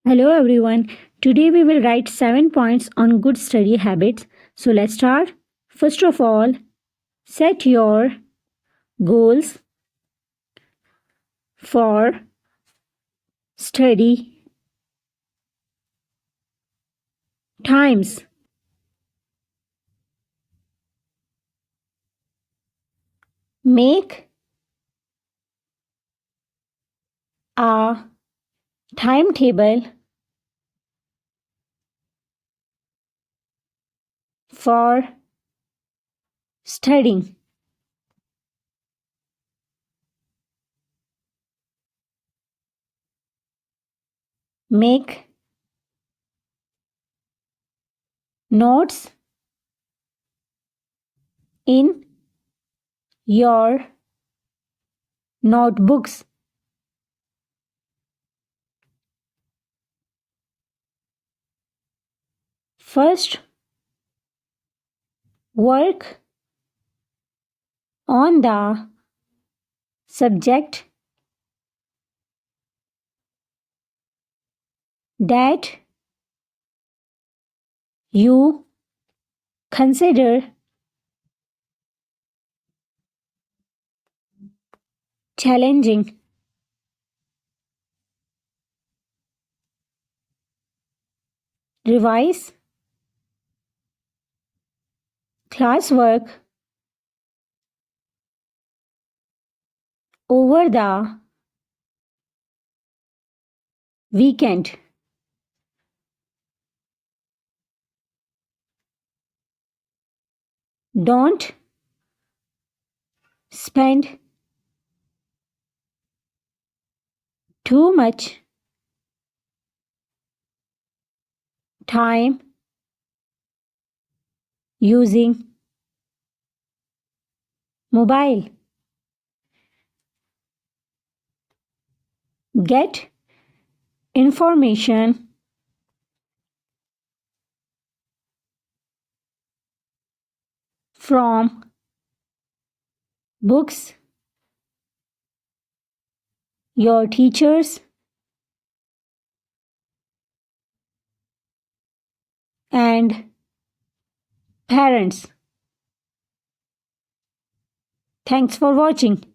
Hello everyone. Today we will write 7 points on good study habits. So let's start. First of all, set your goals for study times. Make a timetable for studying. Make notes in your notebooks. First, work on the subject that you consider challenging. Revise classwork over the weekend. Don't spend too much time using mobile. Get information from books, your teachers, and parents. Thanks for watching.